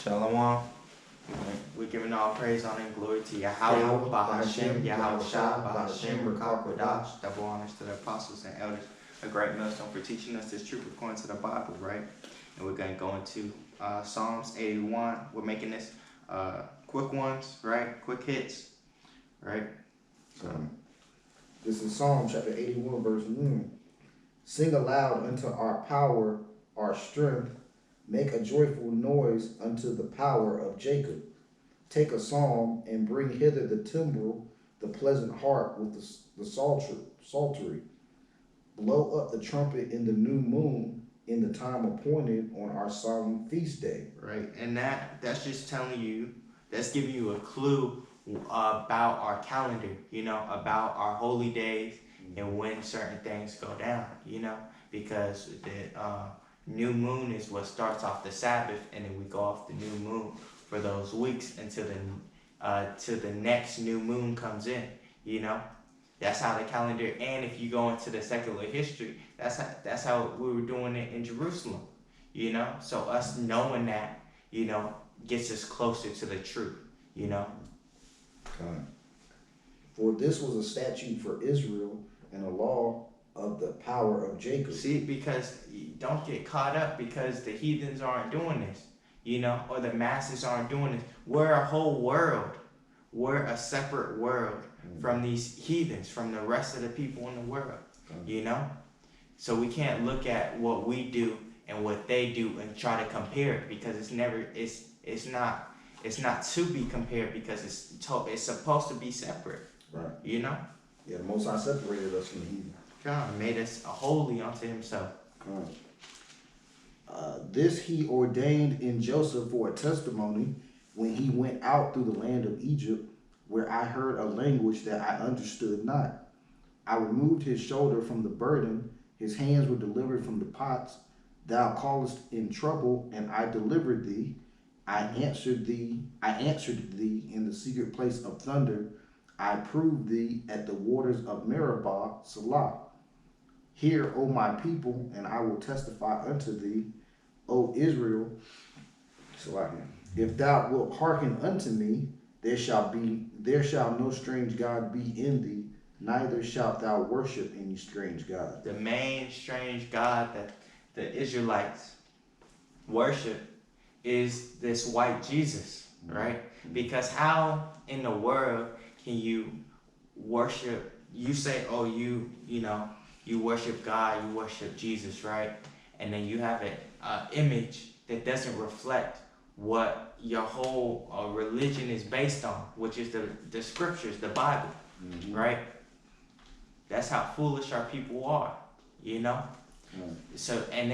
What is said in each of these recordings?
Shalom. We're giving all praise, honor, and glory to Yahweh, Bahashem, Yahweh Shah, Bahashem, Rakak, Kodash, double honors to the apostles and elders, a great millstone for teaching us this truth according to the Bible, right? And we're going to go into Psalms 81. We're making this quick ones, right? Quick hits, right? This is Psalm chapter 81, verse 1. Sing aloud unto our power, our strength. Make a joyful noise unto the power of Jacob. Take a psalm and bring hither the timbrel, the pleasant harp with the psaltery. Blow up the trumpet in the new moon, in the time appointed on our solemn feast day. Right, and that's just telling you, that's giving you a clue about our calendar, about our holy days and when certain things go down, because the new moon is what starts off the Sabbath, and then we go off the new moon for those weeks until till the next new moon comes in. That's how the calendar. And if you go into the secular history, that's how we were doing it in Jerusalem. So us knowing that, gets us closer to the truth. For this was a statute for Israel and a law of the power of Jacob. See, because don't get caught up because the heathens aren't doing this, or the masses aren't doing this. We're a whole world. We're a separate world from these heathens, from the rest of the people in the world, So we can't look at what we do and what they do and try to compare it, because it's not to be compared, because it's supposed to be separate. Right. Yeah, the Most High separated us from the heathen. God made us holy unto himself. This he ordained in Joseph for a testimony when he went out through the land of Egypt, where I heard a language that I understood not. I removed his shoulder from the burden, his hands were delivered from the pots. Thou callest in trouble, and I delivered thee. I answered thee in the secret place of thunder. I proved thee at the waters of Meribah, Salah. Hear, O my people, and I will testify unto thee, O Israel. Salah. If thou wilt hearken unto me, there shall no strange God be in thee, neither shalt thou worship any strange God. The main strange God that the Israelites worship is this white Jesus, right? Because how in the world can you worship? You say, oh, you worship God, you worship Jesus, right? And then you have an image that doesn't reflect what your whole religion is based on, which is the scriptures, the Bible, right? That's how foolish our people are, So and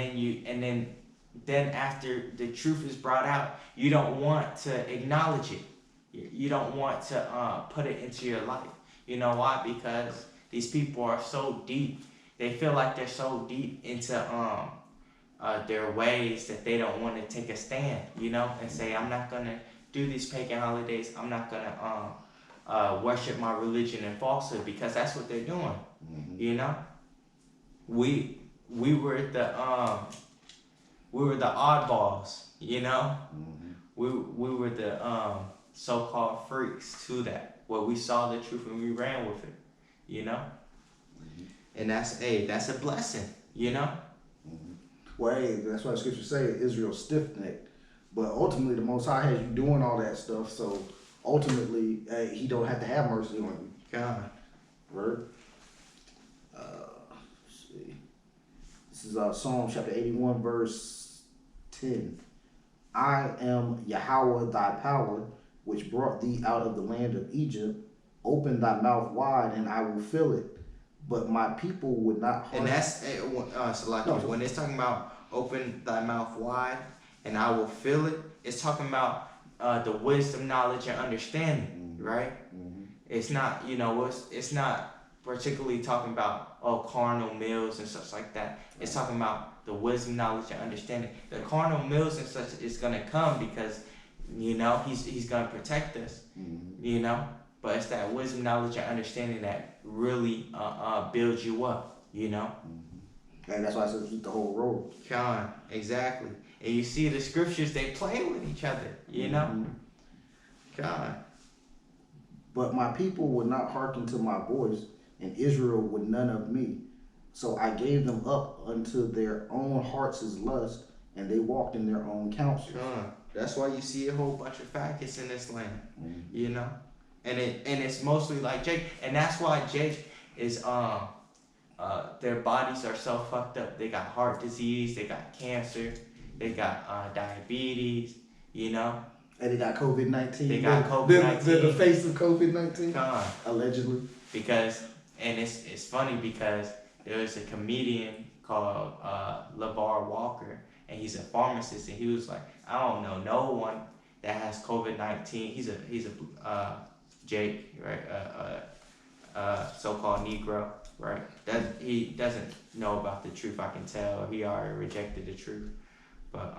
then after the truth is brought out, you don't want to acknowledge it. You don't want to put it into your life. You know why? Because these people are so deep. They feel like they're so deep into their ways that they don't want to take a stand, and say, I'm not going to do these pagan holidays. I'm not going to worship my religion in falsehood, because that's what they're doing. We were the oddballs, We were the so-called freaks to that, where we saw the truth and we ran with it, And that's a blessing, Well, hey, that's why the scriptures say Israel stiff-necked. But ultimately, the Most High has you doing all that stuff, so ultimately, he don't have to have mercy on you. God. Word. Let's see. This is Psalm chapter 81, verse 10. I am Yahweh thy power, which brought thee out of the land of Egypt. Open thy mouth wide, and I will fill it. But my people would not hearken. And that's when it's talking about open thy mouth wide and I will fill it, it's talking about the wisdom, knowledge, and understanding, right? It's not, it's not particularly talking about carnal meals and such like that. It's talking about the wisdom, knowledge, and understanding. The carnal meals and such is gonna come because he's gonna protect us, But it's that wisdom, knowledge, and understanding that really builds you up, And that's why I said eat the whole roll. Con, exactly. And you see the scriptures, they play with each other, you know? Con. But my people would not hearken to my voice, and Israel would none of me. So I gave them up unto their own hearts' lust, and they walked in their own counsel. That's why you see a whole bunch of faggots in this land, you know, and it's mostly like Jake, and that's why Jake is their bodies are so fucked up. They got heart disease, they got cancer, they got diabetes, you know. And they got COVID-19. They got COVID-19. The face of COVID-19. Allegedly. Because, and it's funny because there was a comedian called LeVar Walker, and he's a pharmacist, and he was like, I don't know no one that has COVID-19. He's a Jake, right? So-called Negro, right? He doesn't know about the truth. I can tell he already rejected the truth, but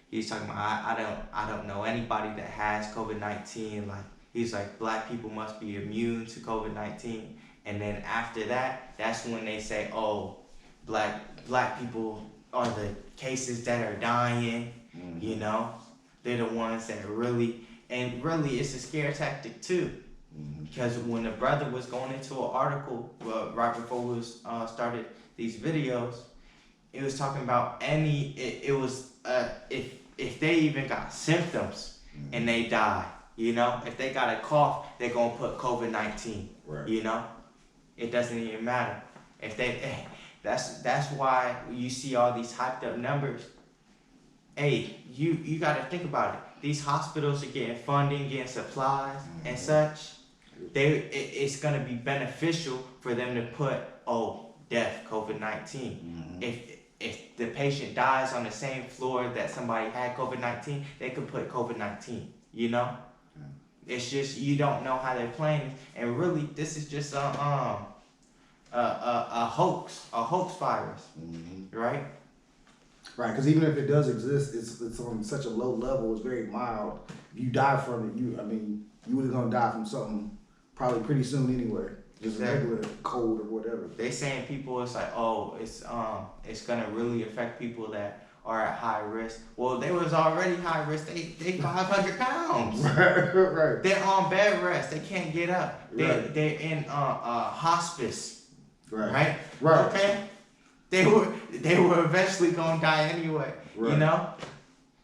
he's talking about I don't know anybody that has COVID-19. Like he's like black people must be immune to COVID-19, and then after that, that's when they say, oh, black people are the cases that are dying. You know, they're the ones that really it's a scare tactic too. Because when the brother was going into an article right before we started these videos, it was talking about it was if they even got symptoms and they die, you know, if they got a cough, they're gonna put COVID-19. Right. You know, it doesn't even matter if they. That's why you see all these hyped up numbers. Hey, you got to think about it. These hospitals are getting funding, getting supplies and such. It's gonna be beneficial for them to put death COVID-19. If the patient dies on the same floor that somebody had COVID-19, they could put COVID-19. You know, it's just you don't know how they're playing, and really this is just a hoax virus, right? Right, because even if it does exist, it's on such a low level. It's very mild. If you die from it, you would gonna die from something probably pretty soon anyway. Just a regular cold or whatever. They saying people, it's like, it's gonna really affect people that are at high risk. Well, they was already high risk. They 500 pounds. Right. They're on bed rest. They can't get up. They're in hospice. Right. Okay. They were eventually gonna die anyway. Right. You know.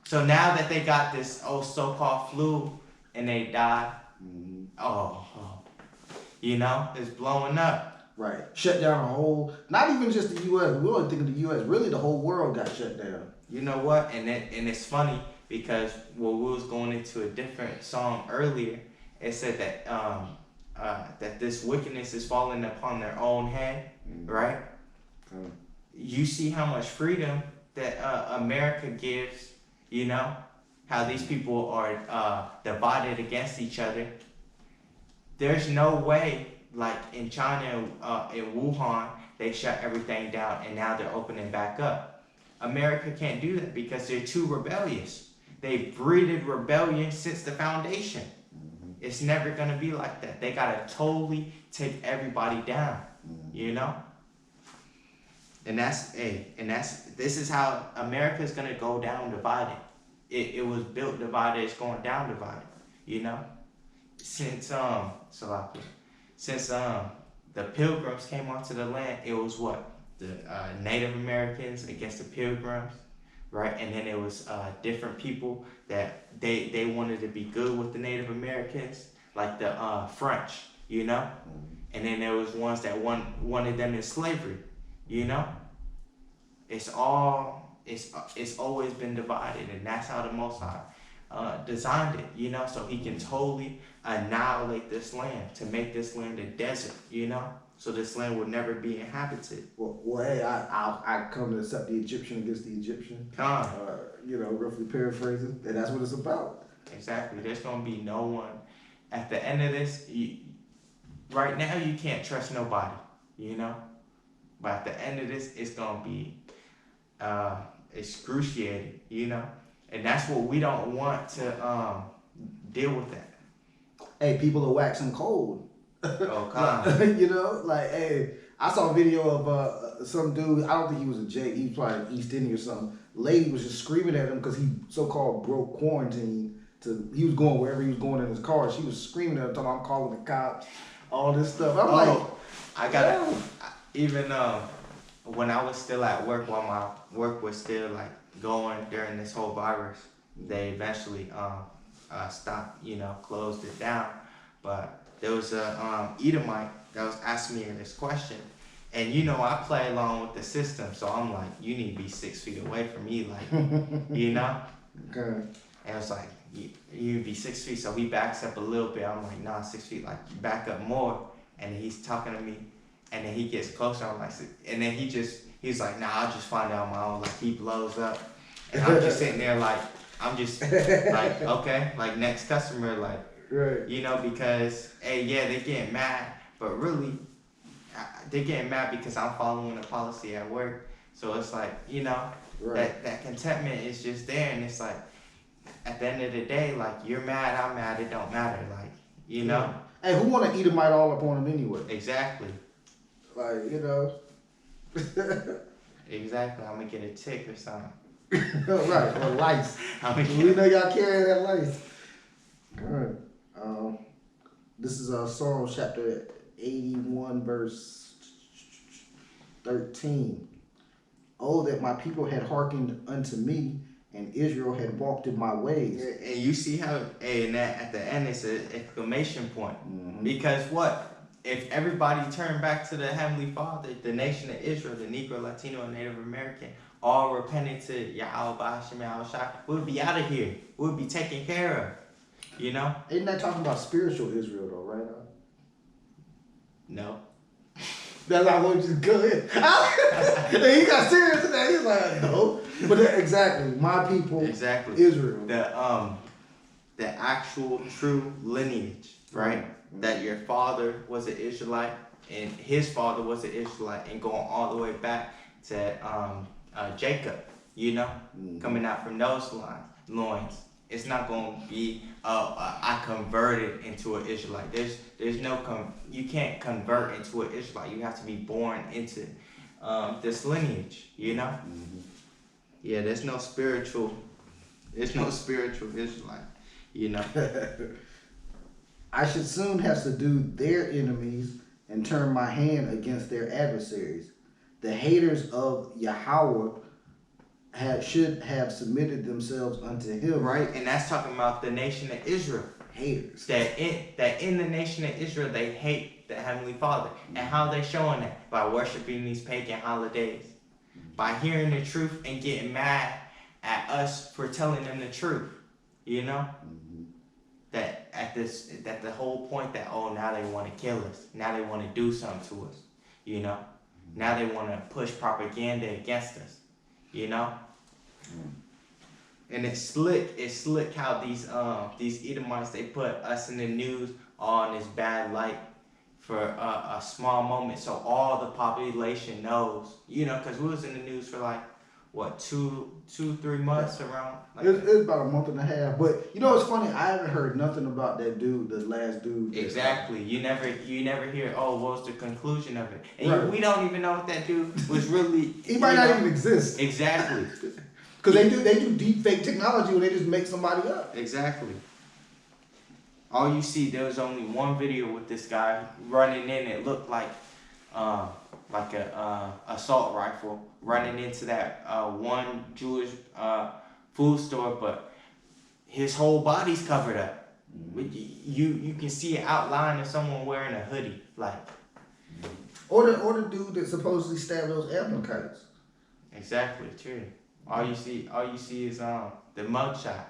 So now that they got this so-called flu and they die, you know, it's blowing up. Right. Shut down a whole, not even just the U.S. We only think of the U.S. Really, the whole world got shut down. You know what? And it's funny because when we was going into a different song earlier, it said that that this wickedness is falling upon their own head, right? You see how much freedom that America gives. You know how these people are divided against each other. There's no way, like in China, in Wuhan, they shut everything down and now they're opening back up. America can't do that because they're too rebellious. They've breeded rebellion since the foundation. It's never gonna be like that. They gotta totally take everybody down, you know? And this is how America is gonna go down divided. It was built divided, it's going down divided, you know? Since the Pilgrims came onto the land, it was what? The Native Americans against the Pilgrims, right? And then it was different people that they wanted to be good with the Native Americans, like the French, you know? And then there was ones that wanted them in slavery, you know? It's always been divided, and that's how the Most High designed it, you know, so he can totally annihilate this land, to make this land a desert, you know, so this land will never be inhabited. Well, hey, I come to accept the Egyptian against the Egyptian. You know, roughly paraphrasing, and that's what it's about. Exactly. There's gonna be no one at the end of this. Right now, you can't trust nobody, you know, but at the end of this, it's gonna be excruciating, you know. And that's what we don't want to deal with that. Hey, people are waxing cold. Oh, God. You know, like, hey, I saw a video of some dude. I don't think he was a J. He was probably East Indian or something. Lady was just screaming at him because he so-called broke quarantine. He was going wherever he was going in his car. She was screaming at him, talking, "I'm calling the cops," all this stuff. I'm like, I gotta even when I was still at work, while my work was still like going during this whole virus, they eventually stopped, closed it down. But there was a Edomite that was asking me this question, and I play along with the system, so I'm like, you need to be 6 feet away from me, like, Okay. And it's like, you'd be 6 feet, so he backs up a little bit. I'm like, nah, 6 feet, like, back up more. And then he's talking to me, and then he gets closer. I'm like, and then he's like, nah, I'll just find out on my own. Like, he blows up. And I'm just sitting there, like, I'm just like, okay, like, next customer, like, right. Because, hey, yeah, they're getting mad, but really, they're getting mad because I'm following a policy at work. So it's like, right. that contentment is just there, and it's like, at the end of the day, like, you're mad, I'm mad, it don't matter, like, Yeah. Hey, who want to eat a mite all up on him anyway? Exactly. Like, Exactly, I'm gonna get a tick or something. Right, or lice. We know y'all carrying that lice. Alright. This is Psalm chapter 81, verse 13. Oh, that my people had hearkened unto me, and Israel had walked in my ways. And you see how, and that at the end it's an exclamation point. Mm-hmm. Because what? If everybody turned back to the Heavenly Father, the nation of Israel, the Negro, Latino, and Native American, all repented to Yahweh Ba'ashem Yahushua, we would be out of here. We would be taken care of. Isn't that talking about spiritual Israel though, right? No. That's not what you go ahead. He got serious today. He's like, no. But exactly, my people, exactly, Israel. The actual true lineage, right? Mm-hmm. That your father was an Israelite and his father was an Israelite, and going all the way back to Jacob, mm-hmm. coming out from those loins. It's not going to be I converted into an Israelite. There's no you can't convert into an Israelite. You have to be born into this lineage. Mm-hmm. Yeah, there's no spiritual Israelite. I should soon have subdued their enemies and turned my hand against their adversaries. The haters of Yahweh should have submitted themselves unto him. Right, and that's talking about the nation of Israel. Haters. That in the nation of Israel, they hate the Heavenly Father. Mm-hmm. And how they showing that? By worshiping these pagan holidays. Mm-hmm. By hearing the truth and getting mad at us for telling them the truth. Mm-hmm. That the whole point that, oh, now they want to kill us. Now they want to do something to us. Mm-hmm. Now they want to push propaganda against us. And it's slick how these Edomites, they put us in the news all in this bad light for a small moment, so all the population knows, because we was in the news for like what 2-3 months around. Like it's about a month and a half, but it's funny. I haven't heard nothing about that dude, the last dude. Exactly. You never hear. Oh, what was the conclusion of it? And right. We don't even know if that dude was really. He might not even exist. Exactly. Because they do deep fake technology where they just make somebody up. Exactly. All you see, there was only one video with this guy running in. It looked like a assault rifle running into that one Jewish food store, but his whole body's covered up. Mm-hmm. You can see an outline of someone wearing a hoodie, like. Or the dude that supposedly stabbed those Amalekites. Exactly, true. All you see is the mugshot,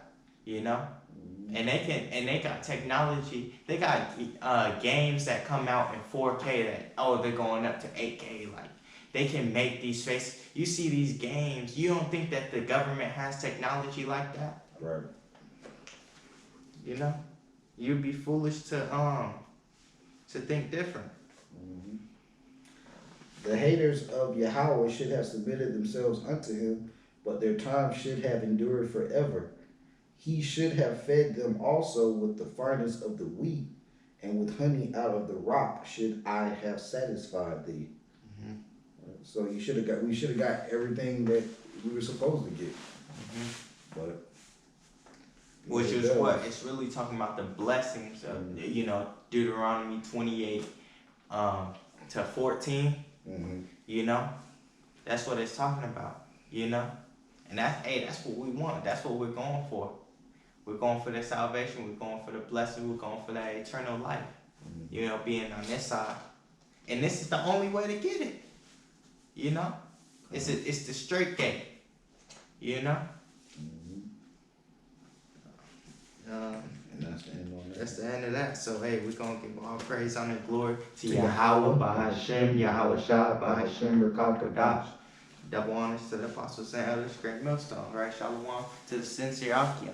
Mm-hmm. And they got technology. They got games that come out in 4K that they're going up to 8K. Like, they can make these faces. You see these games. You don't think that the government has technology like that? Right. You'd be foolish to think different. Mm-hmm. The haters of Yahweh should have submitted themselves unto him, but their time should have endured forever. He should have fed them also with the finest of the wheat, and with honey out of the rock should I have satisfied thee. So we should have got everything that we were supposed to get. But Which it is does. what it's really talking about, the blessings of Deuteronomy 28 to 14. That's what it's talking about. And that's what we want. That's what we're going for. We're going for the salvation. We're going for the blessing. We're going for that eternal life. Being on this side. And this is the only way to get it. It's the straight gate. And that's the end on that. That's the end of that. So hey, we're gonna give all praise, honor, and glory to Yahweh, Bahashem, Yahweh Shah, Bahashem, Rakam Kadash. Double honors to the apostles and elders, great millstone, right? Shalom to the sincere Akia.